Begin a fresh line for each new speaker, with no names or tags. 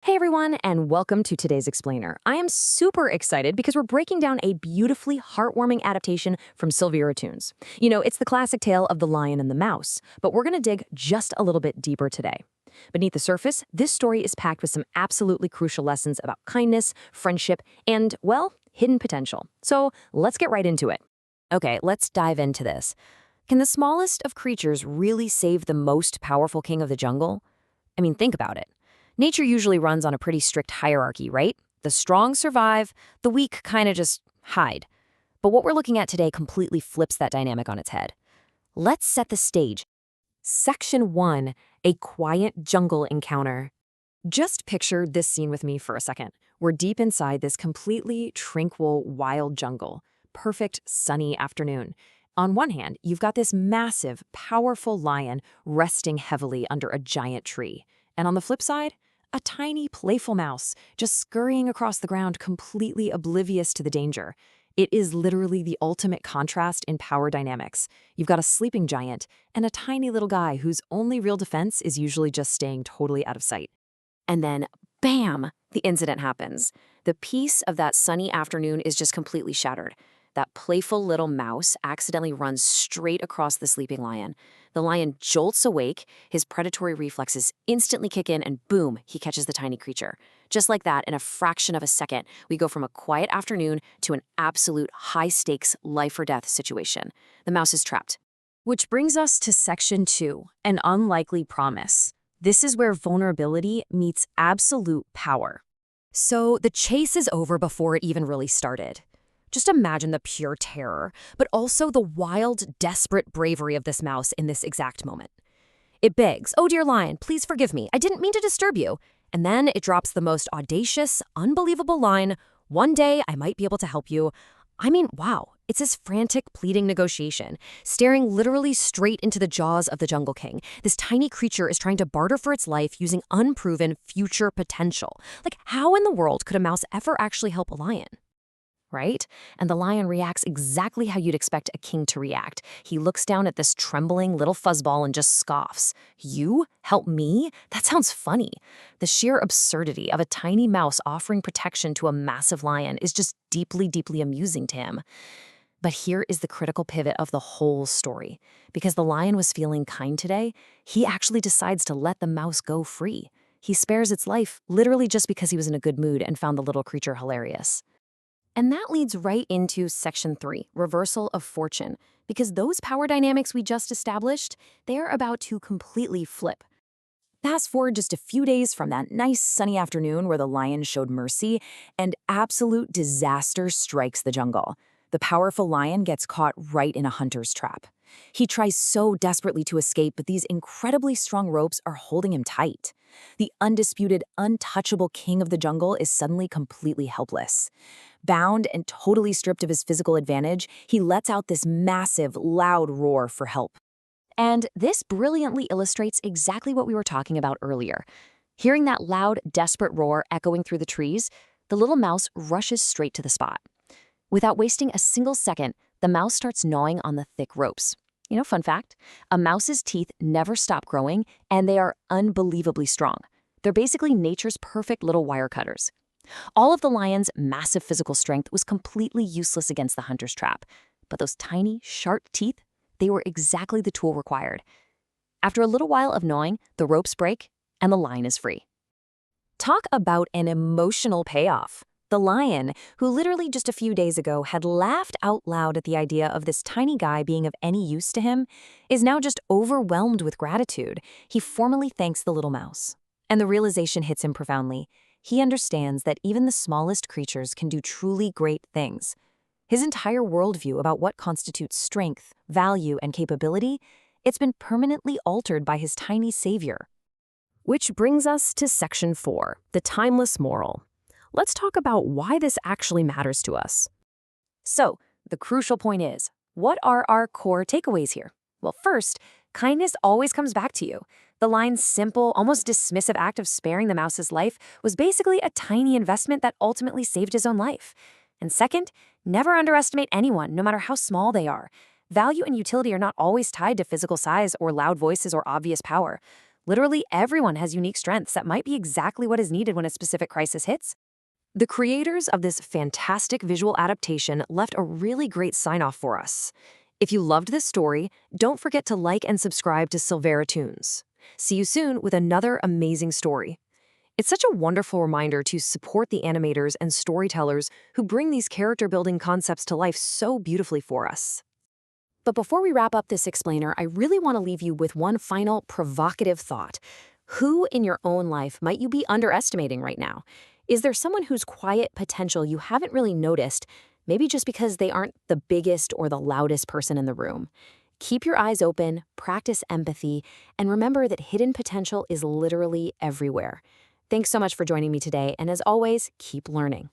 Hey everyone, and welcome to today's Explainer. I am super excited because we're breaking down a beautifully heartwarming adaptation from Silveira Toons. It's the classic tale of the lion and the mouse, but we're going to dig just a little bit deeper today. Beneath the surface, this story is packed with some absolutely crucial lessons about kindness, friendship, and, well, hidden potential. So let's get right into it. Okay, let's dive into this. Can the smallest of creatures really save the most powerful king of the jungle? I mean, think about it. Nature usually runs on a pretty strict hierarchy, right? The strong survive, the weak kind of just hide. But what we're looking at today completely flips that dynamic on its head. Let's set the stage. Section 1, a quiet jungle encounter. Just picture this scene with me for a second. We're deep inside this completely tranquil, wild jungle. Perfect sunny afternoon. On one hand, you've got this massive, powerful lion resting heavily under a giant tree. And on the flip side, a tiny, playful mouse just scurrying across the ground, completely oblivious to the danger. It is literally the ultimate contrast in power dynamics. You've got a sleeping giant and a tiny little guy whose only real defense is usually just staying totally out of sight. And then, bam, the incident happens. The peace of that sunny afternoon is just completely shattered. That playful little mouse accidentally runs straight across the sleeping lion. The lion jolts awake, his predatory reflexes instantly kick in, and boom, he catches the tiny creature. Just like that, in a fraction of a second, we go from a quiet afternoon to an absolute high-stakes life-or-death situation. The mouse is trapped. Which brings us to Section 2, an unlikely promise. This is where vulnerability meets absolute power. So the chase is over before it even really started. Just imagine the pure terror, but also the wild, desperate bravery of this mouse in this exact moment. It begs, "Oh dear lion, please forgive me. I didn't mean to disturb you." And then it drops the most audacious, unbelievable line, "One day I might be able to help you." I mean, wow, it's this frantic, pleading negotiation, staring literally straight into the jaws of the Jungle King. This tiny creature is trying to barter for its life using unproven future potential. Like, how in the world could a mouse ever actually help a lion? Right? And the lion reacts exactly how you'd expect a king to react. He looks down at this trembling little fuzzball and just scoffs. "You? Help me? That sounds funny." The sheer absurdity of a tiny mouse offering protection to a massive lion is just deeply, deeply amusing to him. But here is the critical pivot of the whole story. Because the lion was feeling kind today, he actually decides to let the mouse go free. He spares its life, literally just because he was in a good mood and found the little creature hilarious. And that leads right into Section 3, reversal of fortune, because those power dynamics we just established, they're about to completely flip. Fast forward just a few days from that nice sunny afternoon where the lion showed mercy, and absolute disaster strikes the jungle. The powerful lion gets caught right in a hunter's trap. He tries so desperately to escape, but these incredibly strong ropes are holding him tight. The undisputed, untouchable king of the jungle is suddenly completely helpless. Bound and totally stripped of his physical advantage, he lets out this massive, loud roar for help. And this brilliantly illustrates exactly what we were talking about earlier. Hearing that loud, desperate roar echoing through the trees, the little mouse rushes straight to the spot. Without wasting a single second, the mouse starts gnawing on the thick ropes. Fun fact, a mouse's teeth never stop growing, and they are unbelievably strong. They're basically nature's perfect little wire cutters. All of the lion's massive physical strength was completely useless against the hunter's trap, but those tiny, sharp teeth, they were exactly the tool required. After a little while of gnawing, the ropes break, and the lion is free. Talk about an emotional payoff. The lion, who literally just a few days ago had laughed out loud at the idea of this tiny guy being of any use to him, is now just overwhelmed with gratitude. He formally thanks the little mouse. And the realization hits him profoundly. He understands that even the smallest creatures can do truly great things. His entire worldview about what constitutes strength, value, and capability, it's been permanently altered by his tiny savior. Which brings us to Section 4, the timeless moral. Let's talk about why this actually matters to us. So, the crucial point is, what are our core takeaways here? Well, first, kindness always comes back to you. The lion's simple, almost dismissive act of sparing the mouse's life was basically a tiny investment that ultimately saved his own life. And second, never underestimate anyone, no matter how small they are. Value and utility are not always tied to physical size or loud voices or obvious power. Literally everyone has unique strengths that might be exactly what is needed when a specific crisis hits. The creators of this fantastic visual adaptation left a really great sign-off for us. If you loved this story, don't forget to like and subscribe to Silveira Toons. See you soon with another amazing story. It's such a wonderful reminder to support the animators and storytellers who bring these character-building concepts to life so beautifully for us. But before we wrap up this explainer, I really want to leave you with one final provocative thought. Who in your own life might you be underestimating right now? Is there someone whose quiet potential you haven't really noticed, maybe just because they aren't the biggest or the loudest person in the room? Keep your eyes open, practice empathy, and remember that hidden potential is literally everywhere. Thanks so much for joining me today, and as always, keep learning.